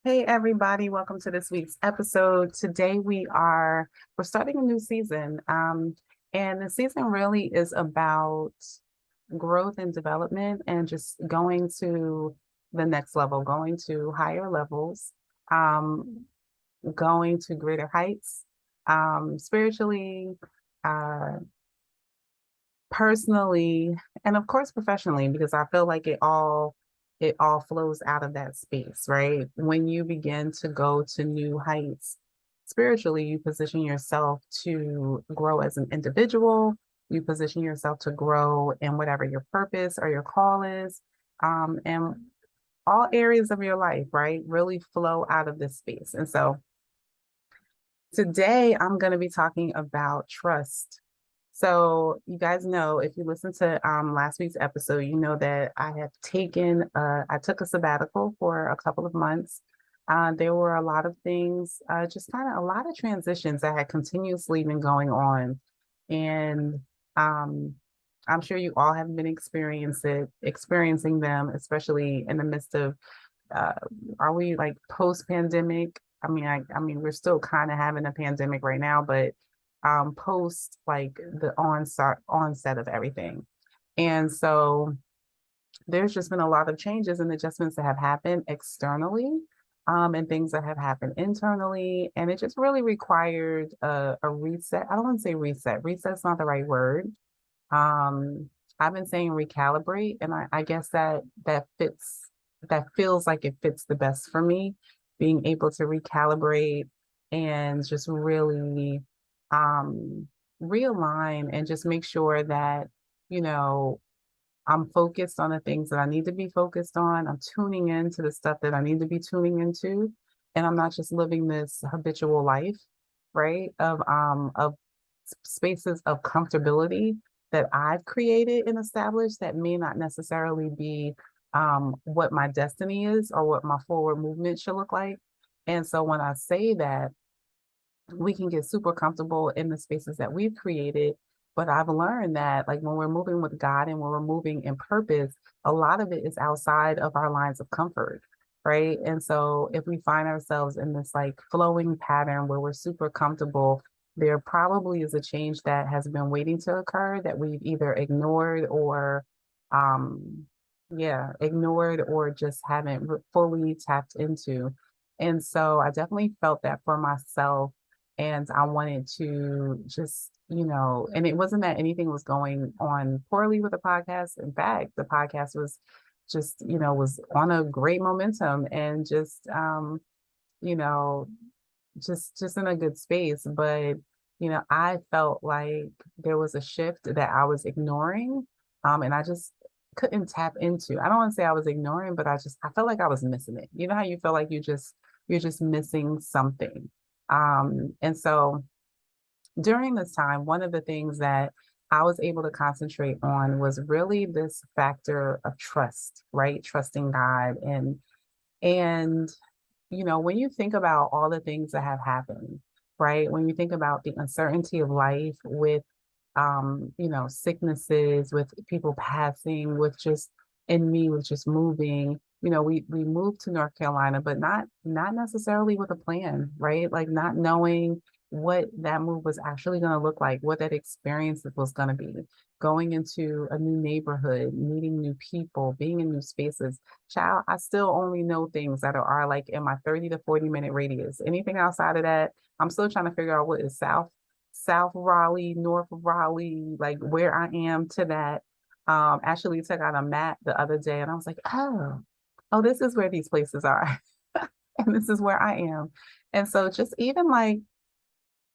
Hey everybody, welcome to this week's episode. Today we're starting a new season. And the season really is about growth and development and just going to the next level, going to higher levels, um, going to greater heights, spiritually, uh, personally, and of course professionally, because I feel like it all flows out of that space, right? When you begin to go to new heights spiritually, you position yourself to grow as an individual, you position yourself to grow in whatever your purpose or your call is, and all areas of your life, right? Really flow out of this space. And so today I'm going to be talking about trust. So you guys know, if you listen to last week's episode, you know that I took a sabbatical for a couple of months. There were a lot of things, just kind of a lot of transitions that had continuously been going on. And um, I'm sure you all have been experiencing them, especially in the midst of, uh, are we like post-pandemic? I mean, we're still kind of having a pandemic right now, but post like the onset of everything. And so there's just been a lot of changes and adjustments that have happened externally, and things that have happened internally. And it just really required a reset. I don't want to say reset. Reset's not the right word. Um, I've been saying recalibrate, and I guess that feels like it fits the best for me, being able to recalibrate and just really um realign and just make sure that, you know, I'm focused on the things that I need to be focused on. I'm tuning into the stuff that I need to be tuning into. And I'm not just living this habitual life, right? Of spaces of comfortability that I've created and established that may not necessarily be what my destiny is or what my forward movement should look like. And so when I say that, we can get super comfortable in the spaces that we've created. But I've learned that, like, when we're moving with God and when we're moving in purpose, a lot of it is outside of our lines of comfort, right? And so if we find ourselves in this like flowing pattern where we're super comfortable, there probably is a change that has been waiting to occur that we've either um, ignored or just haven't fully tapped into. And so I definitely felt that for myself, and I wanted to just, and it wasn't that anything was going on poorly with the podcast. In fact, the podcast was just, was on a great momentum and just, you know, just in a good space. But, I felt like there was a shift that I was ignoring. And I just couldn't tap into. I don't want to say I was ignoring, but I felt like I was missing it. You know how you feel like you're just missing something. And so during this time, one of the things that I was able to concentrate on was really this factor of trust, right? Trusting God. And when you think about all the things that have happened, right? When you think about the uncertainty of life with sicknesses, with people passing, with just and me with just moving. We moved to North Carolina, but not necessarily with a plan, right? Like not knowing what that move was actually going to look like, what that experience was going to be, going into a new neighborhood, meeting new people, being in new spaces. Child, I still only know things that are like in my 30 to 40-minute radius. Anything outside of that, I'm still trying to figure out what is South Raleigh, North Raleigh, like where I am to that. Actually took out a map the other day and I was like, oh, this is where these places are. And this is where I am. And so just even like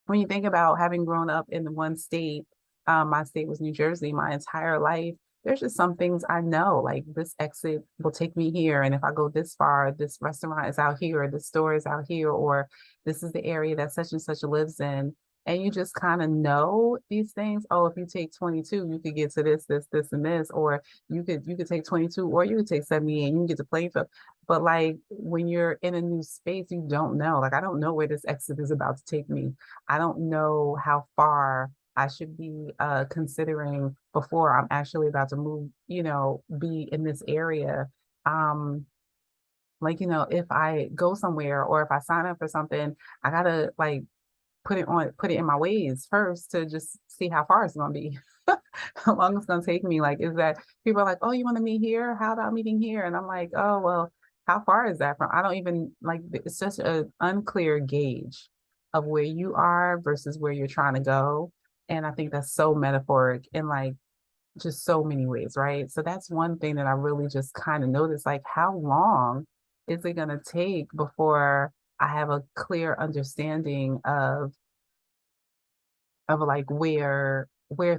when you think about having grown up in the one state, my state was New Jersey my entire life. There's just some things I know, like this exit will take me here. And if I go this far, this restaurant is out here, or this store is out here, or this is the area that such and such lives in. And you just kind of know these things. Oh, if you take 22, you could get to this, and this, or you could take 22, or you could take 78, and you can get to Plainfield. But like when you're in a new space, you don't know. Like I don't know where this exit is about to take me. I don't know how far I should be considering before I'm actually about to move, be in this area. Um, Like, if I go somewhere or if I sign up for something, I gotta like put it in my ways first to just see how far it's gonna be, how long it's gonna take me. Like, is that people are like, oh, you want to meet here? How about meeting here? And I'm like, oh, well, how far is that from? I don't even like it's such an unclear gauge of where you are versus where you're trying to go. And I think that's so metaphoric in like just so many ways, right? So that's one thing that I really just kind of noticed, like how long is it gonna take before I have a clear understanding of like where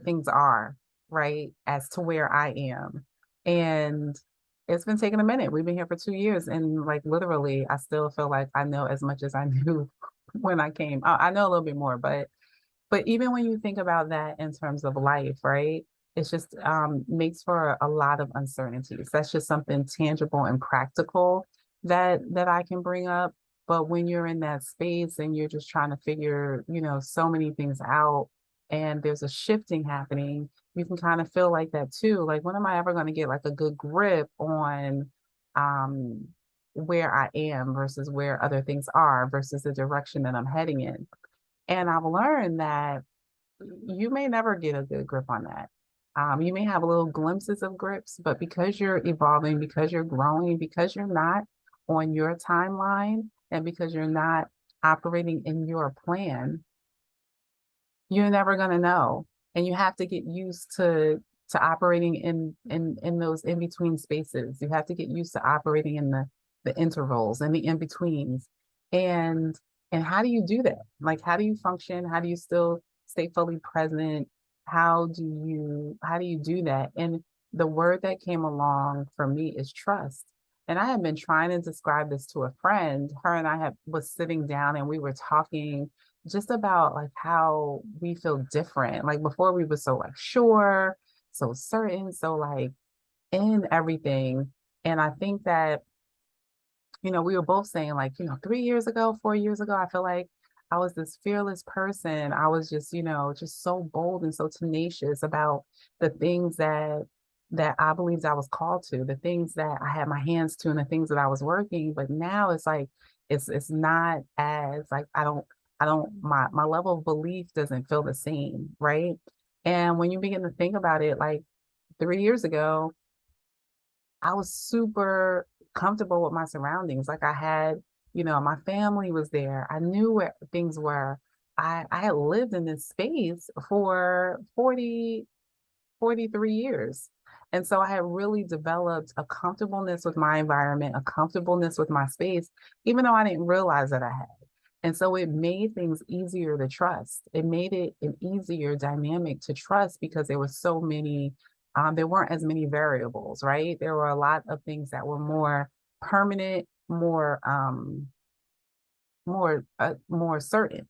things are, right? As to where I am. And it's been taking a minute. We've been here for 2 years and like literally I still feel like I know as much as I knew when I came. I know a little bit more, but even when you think about that in terms of life, right? It's just makes for a lot of uncertainties. That's just something tangible and practical that I can bring up. But when you're in that space and you're just trying to figure, so many things out and there's a shifting happening, you can kind of feel like that too. Like, when am I ever going to get like a good grip on um where I am versus where other things are versus the direction that I'm heading in? And I've learned that you may never get a good grip on that. You may have little glimpses of grips, but because you're evolving, because you're growing, because you're not on your timeline, and because you're not operating in your plan, you're never going to know. And you have to get used to operating in those in between spaces. You have to get used to operating in the intervals and the in betweens. And and how do you do that? Like, how do you function? How do you still stay fully present? How do you do that? And the word that came along for me is trust. And I have been trying to describe this to a friend. Her and I have was sitting down and we were talking just about like how we feel different. Like, before we were so like sure, so certain, so like in everything. And I think that, we were both saying like, 3 years ago, 4 years ago, I feel like I was this fearless person. I was just, just so bold and so tenacious about the things that I believed I was called to, the things that I had my hands to and the things that I was working. But now it's like it's not as like my level of belief doesn't feel the same, right? And when you begin to think about it, like 3 years ago, I was super comfortable with my surroundings. Like, I had, my family was there. I knew where things were. I had lived in this space for 43 years. And so I had really developed a comfortableness with my environment, a comfortableness with my space, even though I didn't realize that I had. And so it made things easier to trust. It made it an easier dynamic to trust because there weren't as many variables, right? There were a lot of things that were more permanent, more certain.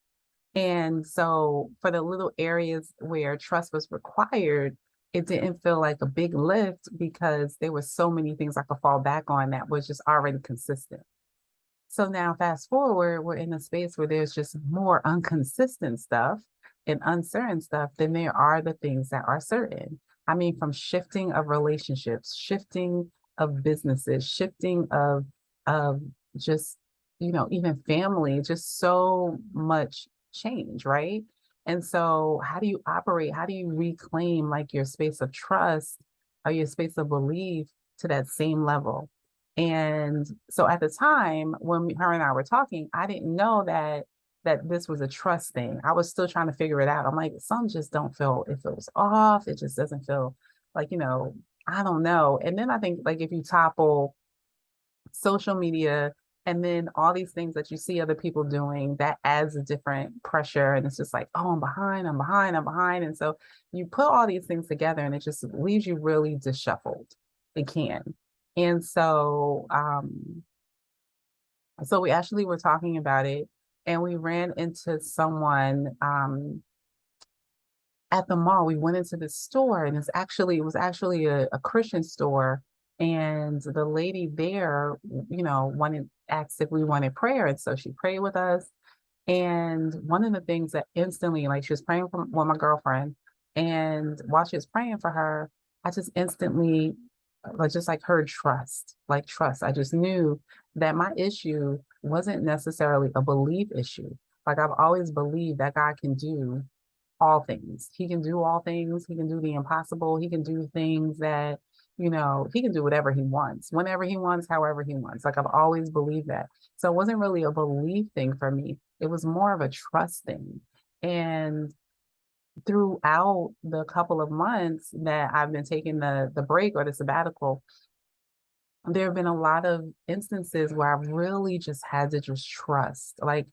And so for the little areas where trust was required, it didn't feel like a big lift because there were so many things I could fall back on that was just already consistent. So now fast forward, we're in a space where there's just more inconsistent stuff and uncertain stuff than there are the things that are certain. I mean, from shifting of relationships, shifting of businesses, shifting of just, even family, just so much change, right? And so how do you operate? How do you reclaim like your space of trust or your space of belief to that same level? And so at the time when her and I were talking, I didn't know that this was a trust thing. I was still trying to figure it out. I'm like, some just don't feel, it feels off. It just doesn't feel like, I don't know. And then I think like if you topple social media and then all these things that you see other people doing, that adds a different pressure. And it's just like, oh, I'm behind, I'm behind, I'm behind. And so you put all these things together and it just leaves you really disheveled. It can. And so we actually were talking about it and we ran into someone at the mall. We went into this store and it was actually a Christian store. And the lady there, asked if we wanted prayer. And so she prayed with us. And one of the things that instantly, like she was praying with my girlfriend, and while she was praying for her, I just instantly like just like heard trust, like trust. I just knew that my issue wasn't necessarily a belief issue. Like I've always believed that God can do all things. He can do all things. He can do the impossible. He can do things that, he can do whatever he wants, whenever he wants, however he wants. Like I've always believed that. So it wasn't really a belief thing for me. It was more of a trust thing. And throughout the couple of months that I've been taking the break or the sabbatical, there have been a lot of instances where I really just had to just trust. Like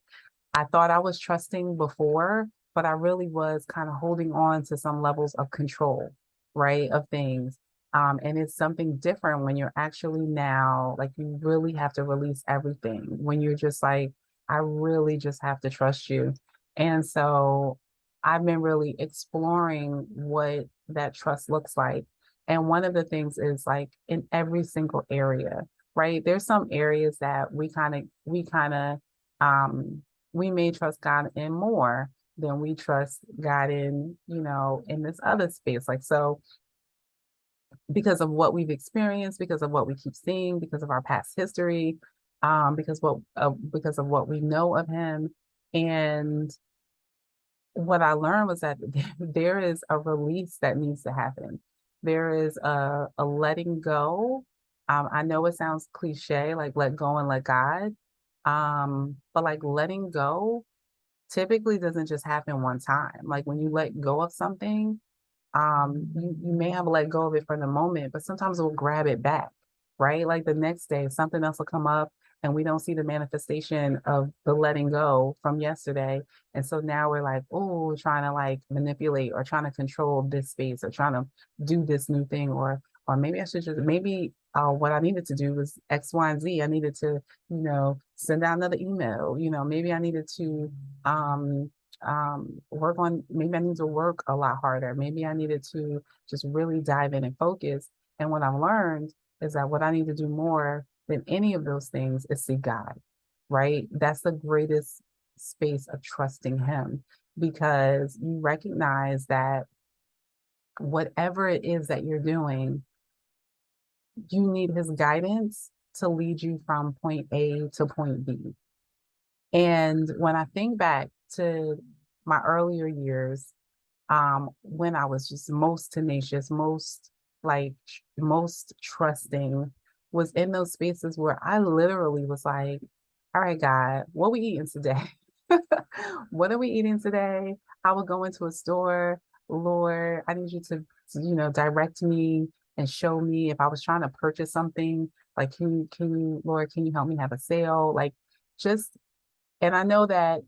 I thought I was trusting before, but I really was kind of holding on to some levels of control, right, of things. And it's something different when you're actually now, like you really have to release everything. When you're just like, I really just have to trust you. And so I've been really exploring what that trust looks like. And one of the things is like in every single area, right? There's some areas that um, we may trust God in more than we trust God in, in this other space. Like, so because of what we've experienced, because of what we keep seeing, because of our past history, because of what we know of him. And what I learned was that there is a release that needs to happen. There is a letting go. I know it sounds cliche, like let go and let God. But like letting go typically doesn't just happen one time. Like when you let go of something, you may have let go of it for the moment, but sometimes we'll grab it back, right? Like the next day, something else will come up and we don't see the manifestation of the letting go from yesterday. And so now we're like, oh, trying to like manipulate or trying to control this space or trying to do this new thing, or maybe I should just maybe what I needed to do was X, Y, and Z. I needed to, send out another email. Maybe I needed to work on, maybe I need to work a lot harder. Maybe I needed to just really dive in and focus. And what I've learned is that what I need to do more than any of those things is see God, right? That's the greatest space of trusting him, because you recognize that whatever it is that you're doing, you need his guidance to lead you from point A to point B. And when I think back to my earlier years, when I was just most tenacious, most trusting, was in those spaces where I literally was like, all right, God, what we eating today? What are we eating today? I would go into a store, Lord, I need you to, direct me and show me if I was trying to purchase something, like, Lord, can you help me have a sale? Like, just and I know that,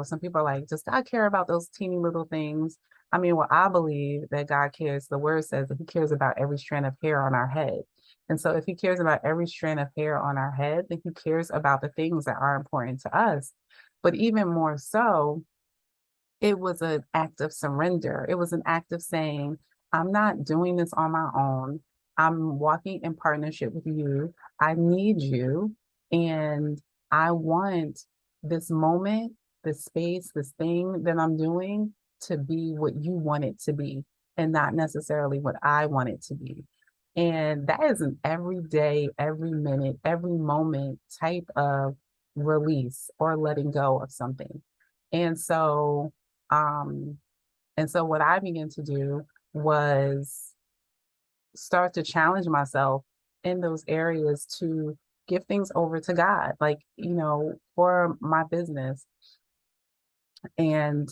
some people are like, does God care about those teeny little things? I mean, well, I believe that God cares. The word says that he cares about every strand of hair on our head. And so if he cares about every strand of hair on our head, then he cares about the things that are important to us. But even more so, it was an act of surrender. It was an act of saying, I'm not doing this on my own. I'm walking in partnership with you. I need you. And I want this moment, this space, this thing that I'm doing to be what you want it to be and not necessarily what I want it to be. And that is an everyday, every minute, every moment type of release or letting go of something. And so um, and so what I began to do was start to challenge myself in those areas to give things over to God, like, for my business. And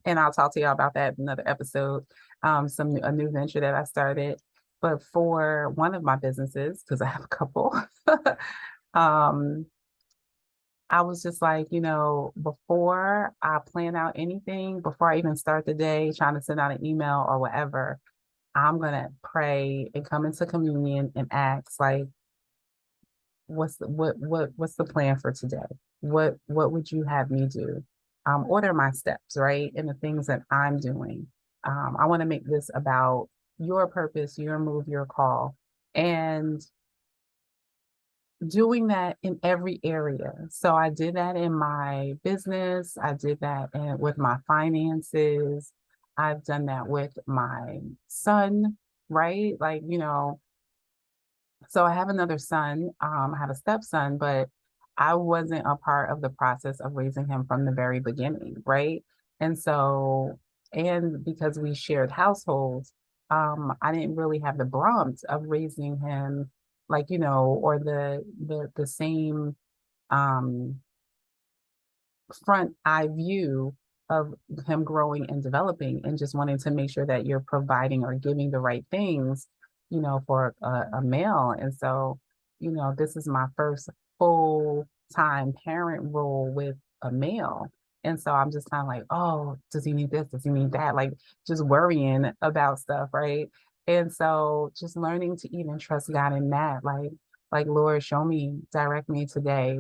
I'll talk to y'all about that in another episode, a new venture that I started. But for one of my businesses, because I have a couple, um, I was just like, before I plan out anything, before I even start the day, trying to send out an email or whatever, I'm gonna pray and come into communion and ask, like, what's the plan for today? What would you have me do? What are my steps, right? And the things that I'm doing. I want to make this about your purpose, your move, your call. And doing that in every area. So I did that in my business. I did that with my finances. I've done that with my son, right? Like, So I have another son. I have a stepson, but I wasn't a part of the process of raising him from the very beginning, right? And so, and because we shared households, I didn't really have the brunt of raising him, like, or the same um front eye view of him growing and developing, and just wanting to make sure that you're providing or giving the right things, for a male. And so, this is my first full time parent role with a male. And so I'm just kind of like, oh, does he need this? Does he need that? Like, just worrying about stuff, right? And so just learning to even trust God in that, like Lord, show me, direct me today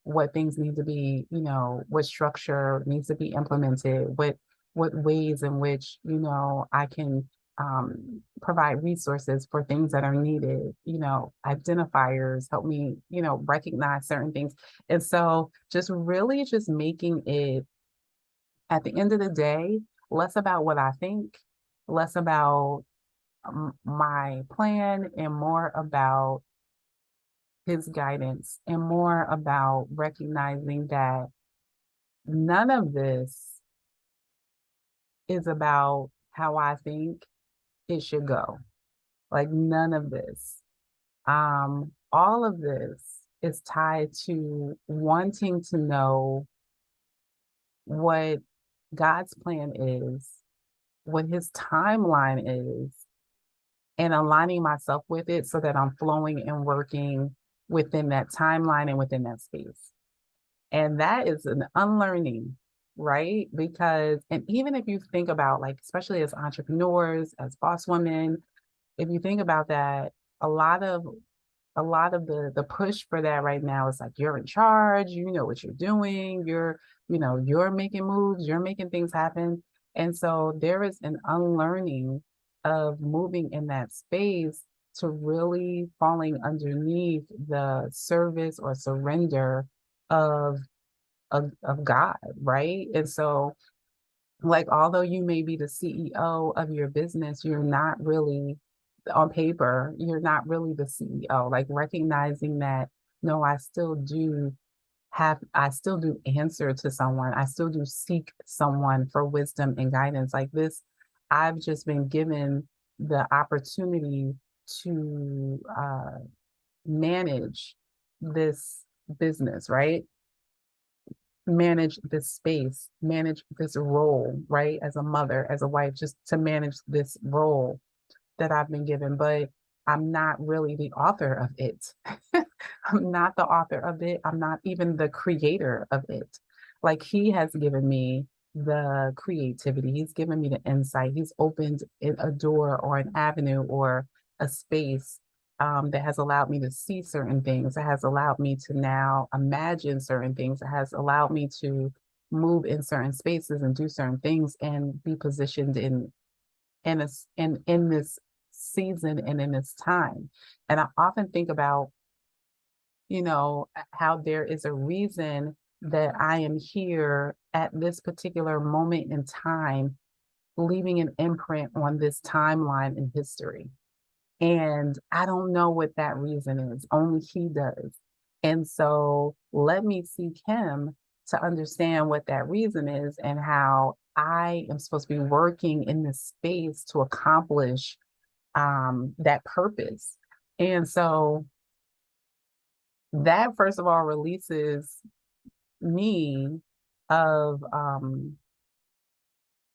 what things need to be, what structure needs to be implemented, what ways in which, I can provide resources for things that are needed, identifiers, help me, recognize certain things. And so just really just making it, at the end of the day, less about what I think, less about my plan, and more about his guidance, and more about recognizing that none of this is about how I think it should go. Like, none of this. All of this is tied to wanting to know what God's plan is, what his timeline is, and aligning myself with it so that I'm flowing and working within that timeline and within that space. And that is an unlearning, right? Because, and even if you think about, like, especially as entrepreneurs, as boss women, if you think about that, a lot of the push for that right now is like, you're in charge, you know what you're doing, you're making moves, you're making things happen. And so there is an unlearning of moving in that space to really falling underneath the service or surrender of of God, right? And so, like, although you may be the CEO of your business, you're not really, on paper, you're not really the CEO. Like, recognizing that, no, I still do answer to someone. I still do seek someone for wisdom and guidance. Like this, I've just been given the opportunity to manage this business, right? Manage this space, manage this role, right? As a mother, as a wife, just to manage this role that I've been given, but I'm not really the author of it. I'm not the author of it. I'm not even the creator of it. Like, he has given me the creativity, he's given me the insight, he's opened a door or an avenue or a space that has allowed me to see certain things, that has allowed me to now imagine certain things, that has allowed me to move in certain spaces and do certain things and be positioned in this season and in this time. And I often think about, how there is a reason that I am here at this particular moment in time, leaving an imprint on this timeline in history. And I don't know what that reason is, only he does. And so let me seek him to understand what that reason is, and how I am supposed to be working in this space to accomplish that purpose. And so that, first of all, releases me of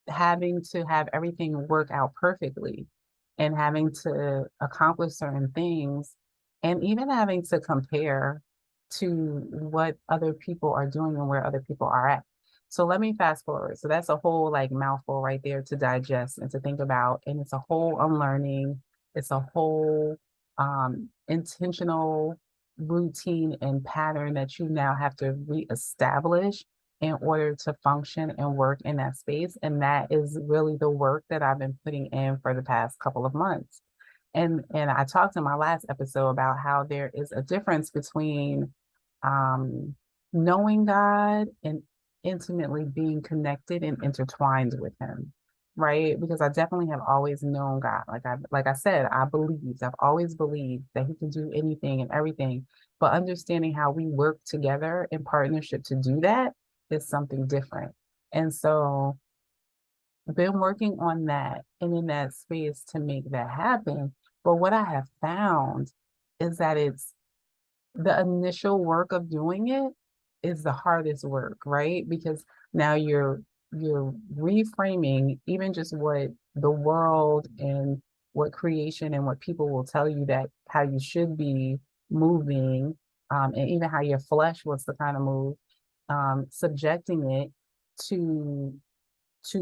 having to have everything work out perfectly, and having to accomplish certain things, and even having to compare to what other people are doing and where other people are at. So let me fast forward. So that's a whole, like, mouthful right there to digest and to think about. And it's a whole unlearning. It's a whole intentional routine and pattern that you now have to reestablish in order to function and work in that space. And that is really the work that I've been putting in for the past couple of months. And I talked in my last episode about how there is a difference between knowing God and intimately being connected and intertwined with him. right? Because I definitely have always known God. Like I said, I've always believed that he can do anything and everything. But understanding how we work together in partnership to do that is something different. And so been working on that and in that space to make that happen. But what I have found is that it's the initial work of doing it is the hardest work, right? Because now you're reframing even just what the world and what creation and what people will tell you that how you should be moving, and even how your flesh wants to kind of move, subjecting it to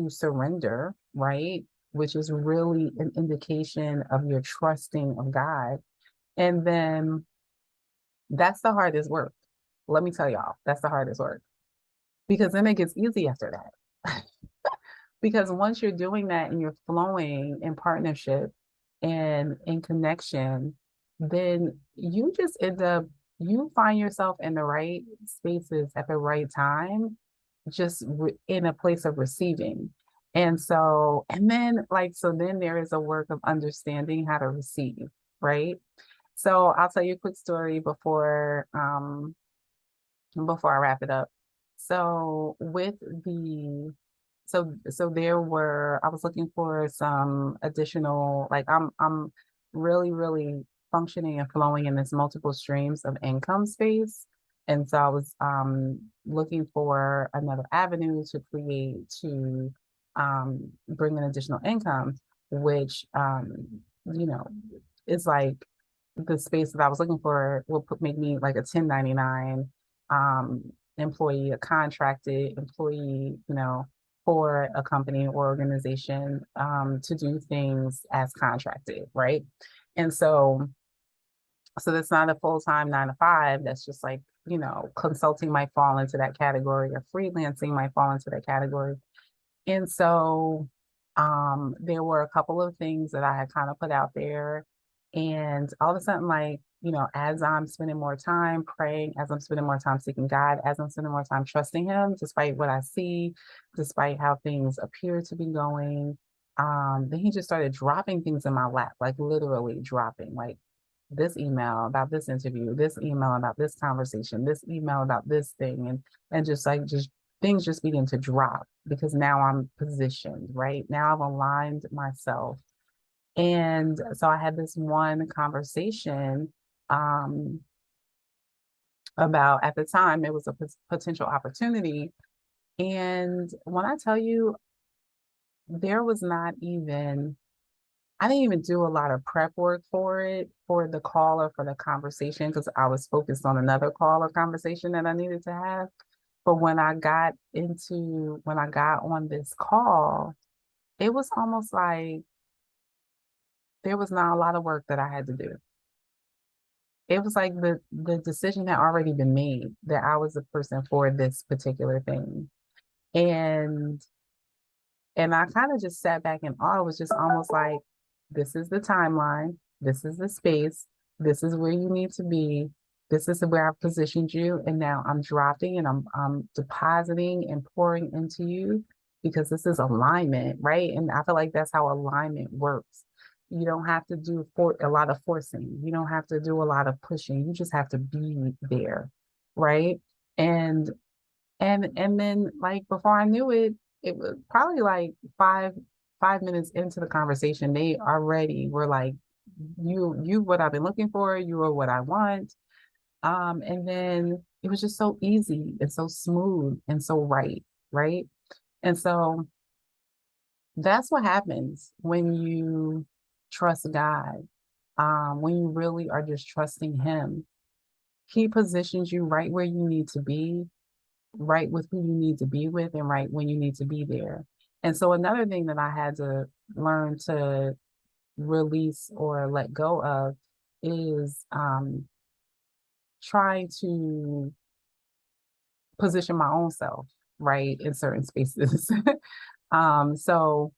surrender, right? Which is really an indication of your trusting of God. And then that's the hardest work. Let me tell y'all, that's the hardest work because then it gets easy after that. Because once you're doing that and you're flowing in partnership and in connection, then you just end up, you find yourself in the right spaces at the right time, just in a place of receiving. And so, and then like, so then there is a work of understanding how to receive, right? So I'll tell you a quick story before I wrap it up. So with the so there were I was looking for some additional like I'm really functioning and flowing in this multiple streams of income space. And so I was looking for another avenue to create to bring in additional income, which you know is like the space that I was looking for will make me like a 1099 um, employee, a contracted employee, for a company or organization to do things as contracted, right? And so that's not a full-time 9 to 5. That's just like, consulting might fall into that category or freelancing might fall into that category. And so there were a couple of things that I had kind of put out there. And all of a sudden, like, as I'm spending more time praying, as I'm spending more time seeking God, as I'm spending more time trusting Him, despite what I see, despite how things appear to be going, then He just started dropping things in my lap, like literally dropping, like this email about this interview, this email about this conversation, this email about this thing, and just things just begin to drop because now I'm positioned, right? Now I've aligned myself. And so I had this one conversation um, about at the time it was a potential opportunity. And when I tell you, there was not even, I didn't even do a lot of prep work for it, for the call or for the conversation, because I was focused on another call or conversation that I needed to have. But when I got on this call, it was almost like there was not a lot of work that I had to do. It was like the decision had already been made that I was the person for this particular thing. And I kind of just sat back in awe. It was just almost like, this is the timeline, this is the space, this is where you need to be, this is where I've positioned you, and now I'm dropping and I'm depositing and pouring into you because this is alignment, right? And I feel like that's how alignment works. You don't have to do a lot of forcing. You don't have to do a lot of pushing. You just have to be there, right? And and then like before I knew it, it was probably like 5 minutes into the conversation, they already were like, you what I've been looking for, you are what I want. And then it was just so easy and so smooth and so right? And so that's what happens when you trust God. When you really are just trusting Him, He positions you right where you need to be, right with who you need to be with, and right when you need to be there. And so another thing that I had to learn to release or let go of is trying to position my own self right in certain spaces. So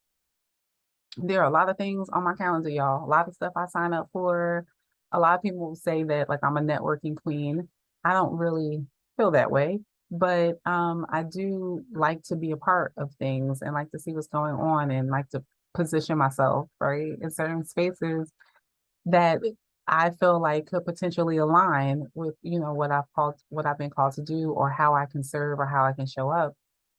there are a lot of things on my calendar, y'all. A lot of stuff I sign up for. A lot of people will say that like I'm a networking queen. I don't really feel that way. But I do like to be a part of things and like to see what's going on and like to position myself, right, in certain spaces that I feel like could potentially align with, what I've been called to do or how I can serve or how I can show up.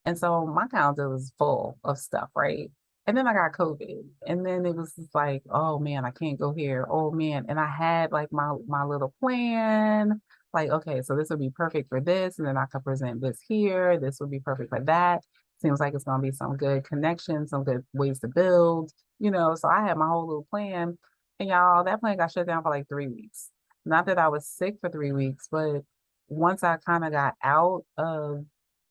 And so my calendar was full of stuff, right? And then I got COVID. And then it was just like, oh man, I can't go here. Oh man. And I had like my little plan. Like, okay, so this would be perfect for this, and then I could present this here. This would be perfect for that. Seems like it's gonna be some good connections, some good ways to build, So I had my whole little plan, and y'all, that plan got shut down for like 3 weeks. Not that I was sick for 3 weeks, but once I kind of got out of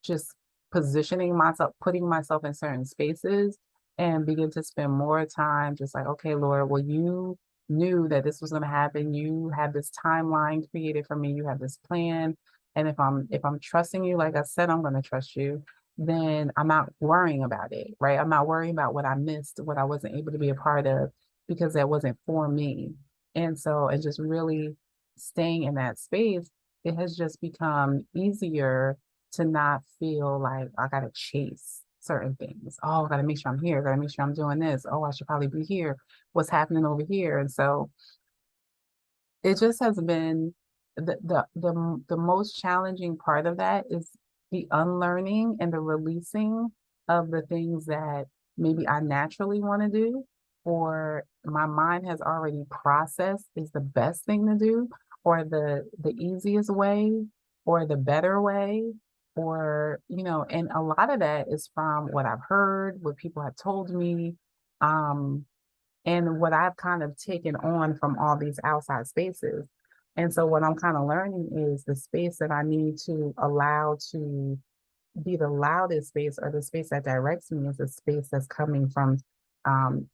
just positioning myself, putting myself in certain spaces and begin to spend more time just like, okay, Lord, well, you knew that this was going to happen. You had this timeline created for me. You have this plan. And if I'm trusting you, like I said, I'm going to trust you, then I'm not worrying about it, right? I'm not worrying about what I missed, what I wasn't able to be a part of because that wasn't for me. And just really staying in that space, it has just become easier to not feel like I gotta chase certain things. Oh, I gotta make sure I'm here, gotta make sure I'm doing this. Oh, I should probably be here. What's happening over here? And so it just has been the most challenging part of that is the unlearning and the releasing of the things that maybe I naturally want to do or my mind has already processed is the best thing to do or the easiest way or the better way or and a lot of that is from what I've heard, what people have told me, um and what I've kind of taken on from all these outside spaces. And so what I'm kind of learning is the space that I need to allow to be the loudest space or the space that directs me is a space that's coming from um,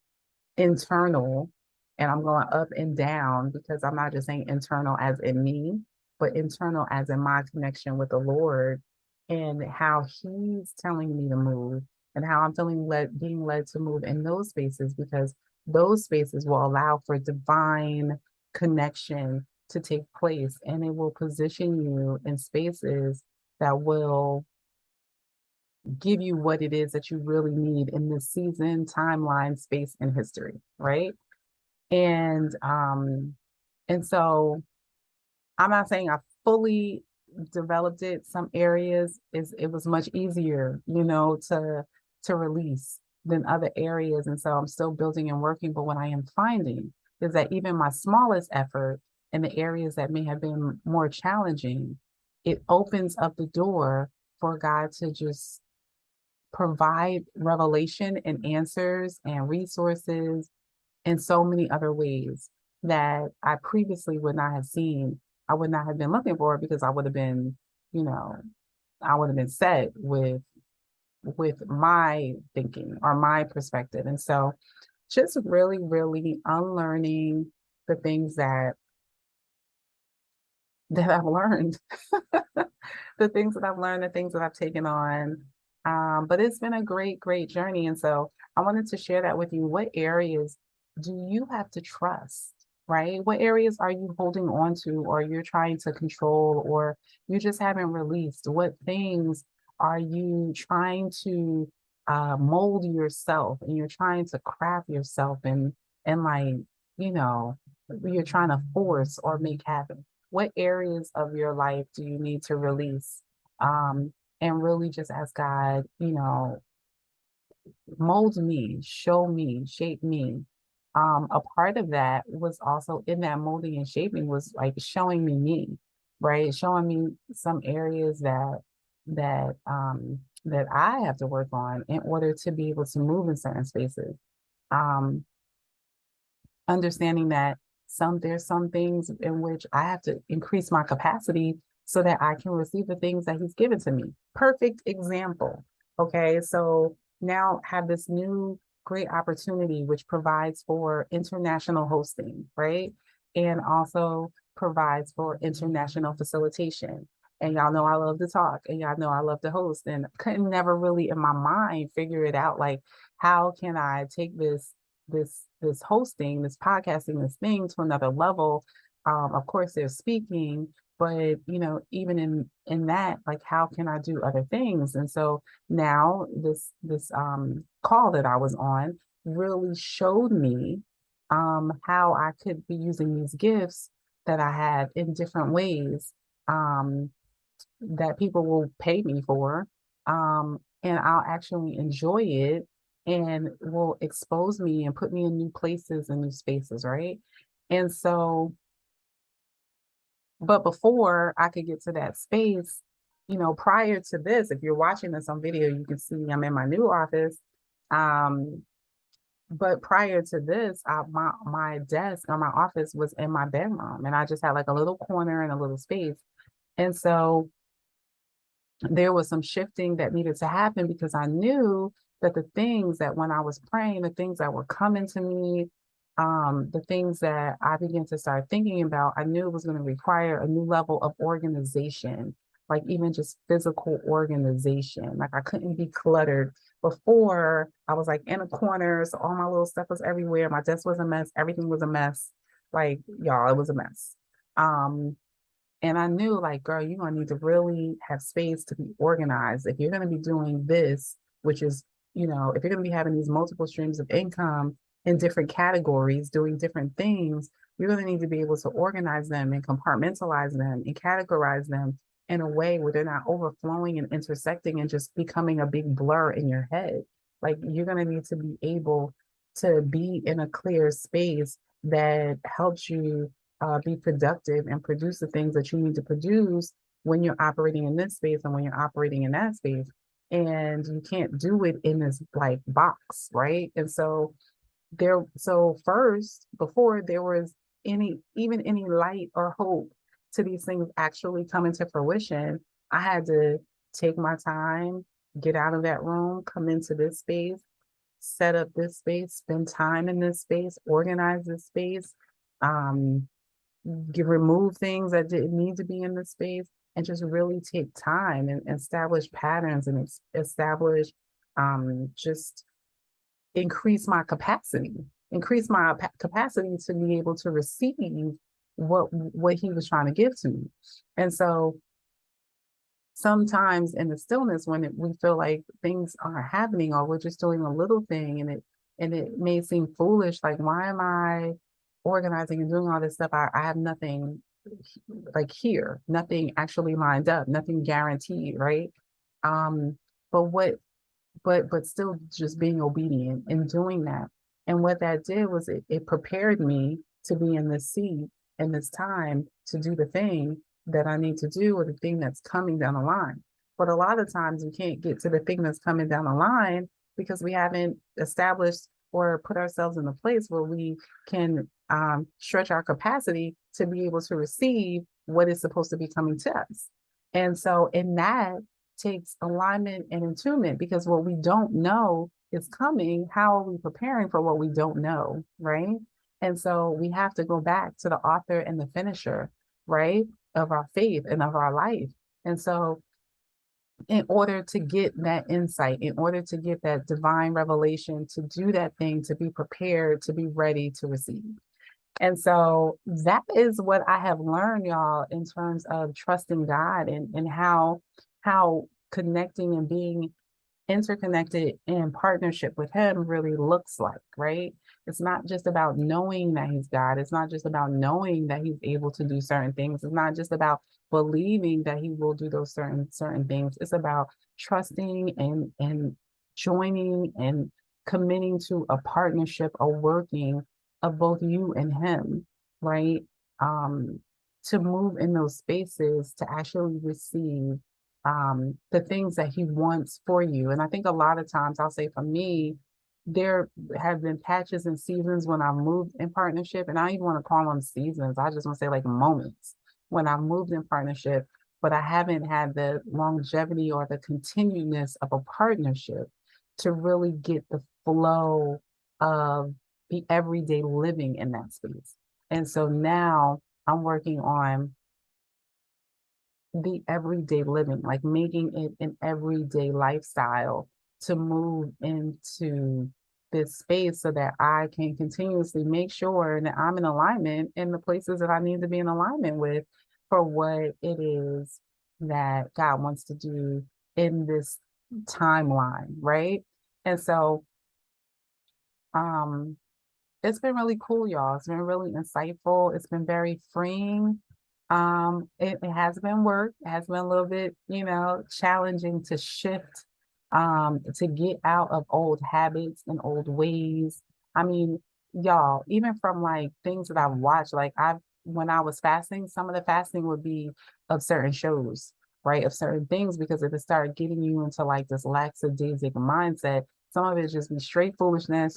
internal, and I'm going up and down because I'm not just saying internal as in me, but internal as in my connection with the Lord and how He's telling me to move and how I'm being led to move in those spaces because those spaces will allow for divine connection to take place and it will position you in spaces that will give you what it is that you really need in this season, timeline, space, and history, right? And um, and so I'm not saying I fully developed it. Some areas it was much easier, to release than other areas. And so I'm still building and working. But what I am finding is that even my smallest effort in the areas that may have been more challenging, it opens up the door for God to just provide revelation and answers and resources in so many other ways that I previously would not have seen. I would not have been looking for it because I would have been, you know, I would have been set with my thinking or my perspective. And so just really, really unlearning the things that I've learned, the things that I've learned, the things that I've taken on. But it's been a great, great journey. And so I wanted to share that with you. What areas do you have to trust, right? What areas are you holding on to, or you're trying to control, or you just haven't released? What things are you trying to mold yourself and you're trying to craft yourself and like, you know, you're trying to force or make happen? What areas of your life do you need to release? And really just ask God, mold me, show me, shape me. A part of that was also in that molding and shaping was like showing me, right? Showing me some areas that I have to work on in order to be able to move in certain spaces. Um, Understanding that there's some things in which I have to increase my capacity so that I can receive the things that he's given to me. Perfect example. Okay, so now have this new great opportunity which provides for international hosting, right? And also provides for international facilitation. And y'all know I love to talk and y'all know I love to host and couldn't never really in my mind figure it out like how can I take this hosting, this podcasting, this thing to another level. Of course, there's speaking, but even in that, like, how can I do other things? And so now this call that I was on really showed me how I could be using these gifts that I had in different ways, um, that people will pay me for, and I'll actually enjoy it, and will expose me and put me in new places and new spaces, right? And so, but before I could get to that space, prior to this, if you're watching this on video, you can see I'm in my new office. Um, but prior to this, my desk or my office was in my bedroom, and I just had like a little corner and a little space. And so there was some shifting that needed to happen, because I knew that the things that when I was praying, the things that were coming to me, the things that I began to start thinking about, I knew it was going to require a new level of organization, like even just physical organization. Like I couldn't be cluttered. Before, I was like in a corner, so all my little stuff was everywhere. My desk was a mess. Everything was a mess. Like, y'all, it was a mess. Um, and I knew, like, girl, you're gonna need to really have space to be organized. If you're gonna be doing this, which is, if you're gonna be having these multiple streams of income in different categories, doing different things, you're gonna need to be able to organize them and compartmentalize them and categorize them in a way where they're not overflowing and intersecting and just becoming a big blur in your head. Like, you're gonna need to be able to be in a clear space that helps you be productive and produce the things that you need to produce when you're operating in this space and when you're operating in that space. And you can't do it in this like box, right? And so first, before there was any light or hope to these things actually coming to fruition, I had to take my time, get out of that room, come into this space, set up this space, spend time in this space, organize this space, um, remove things that didn't need to be in the space, and just really take time and establish patterns and establish, just increase my capacity to be able to receive what he was trying to give to me. And so sometimes in the stillness, when we feel like things aren't happening, or we're just doing a little thing, and it may seem foolish, like, why am I organizing and doing all this stuff? I have nothing like here, nothing actually lined up, nothing guaranteed, right? Um, but what but still just being obedient and doing that. And what that did was it prepared me to be in this seat and this time to do the thing that I need to do, or the thing that's coming down the line. But a lot of times we can't get to the thing that's coming down the line because we haven't established or put ourselves in a place where we can stretch our capacity to be able to receive what is supposed to be coming to us. And so in that takes alignment and attunement, because what we don't know is coming. How are we preparing for what we don't know, right? And so we have to go back to the author and the finisher, right, of our faith and of our life. And so in order to get that insight, in order to get that divine revelation, to do that thing, to be prepared, to be ready to receive. And so that is what I have learned, y'all, in terms of trusting God, and how connecting and being interconnected in partnership with him really looks like, right? It's not just about knowing that he's God. It's not just about knowing that he's able to do certain things. It's not just about believing that he will do those certain things. It's about trusting and joining and committing to a partnership, a working of both you and him, right? Um, to move in those spaces to actually receive the things that he wants for you. And I think a lot of times, I'll say for me, there have been patches and seasons when I moved in partnership, and I don't even want to call them seasons. I just want to say like moments when I moved in partnership, but I haven't had the longevity or the continuedness of a partnership to really get the flow of the everyday living in that space. And so now I'm working on the everyday living, like making it an everyday lifestyle to move into this space so that I can continuously make sure that I'm in alignment in the places that I need to be in alignment with, for what it is that God wants to do in this timeline, right? And so um it's been really cool, y'all. It's been really insightful. It's been very freeing. It has been work. It has been a little bit, challenging to shift, to get out of old habits and old ways. I mean, y'all, even from like things that I've watched, when I was fasting, some of the fasting would be of certain shows, right? Of certain things, because if it started getting you into like this lackadaisical mindset, some of it just be straight foolishness.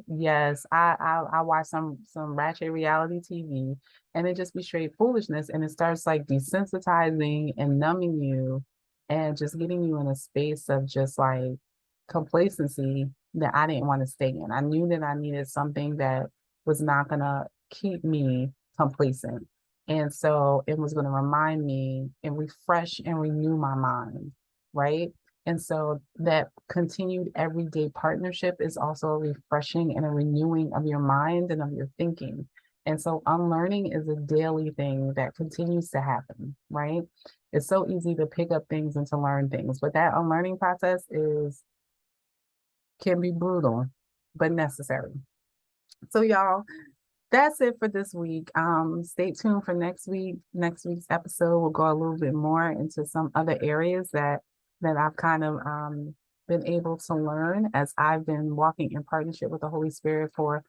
Yes, I watch some ratchet reality TV, and it just be straight foolishness, and it starts like desensitizing and numbing you and just getting you in a space of just like complacency that I didn't want to stay in. I knew that I needed something that was not gonna keep me complacent. And so it was gonna remind me and refresh and renew my mind, right? And so that continued everyday partnership is also a refreshing and a renewing of your mind and of your thinking. And so unlearning is a daily thing that continues to happen, right? It's so easy to pick up things and to learn things, but that unlearning process can be brutal, but necessary. So y'all, that's it for this week. Stay tuned for next week. Next week's episode will go a little bit more into some other areas that I've kind of been able to learn as I've been walking in partnership with the Holy Spirit for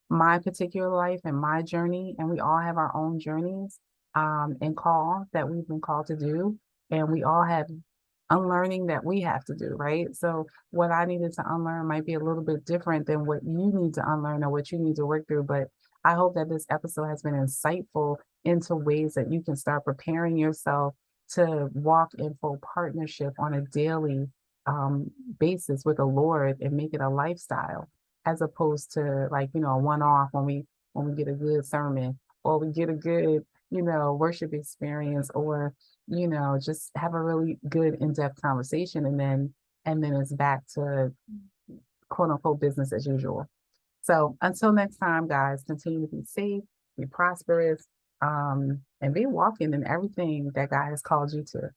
my particular life and my journey. And we all have our own journeys and call that we've been called to do. And we all have unlearning that we have to do, right? So what I needed to unlearn might be a little bit different than what you need to unlearn or what you need to work through. But I hope that this episode has been insightful into ways that you can start preparing yourself to walk in full partnership on a daily basis with the Lord and make it a lifestyle, as opposed to like, a one-off when we get a good sermon or we get a good, worship experience, or just have a really good in-depth conversation, and then it's back to quote unquote business as usual. So until next time, guys, continue to be safe, be prosperous, and be walking in everything that God has called you to.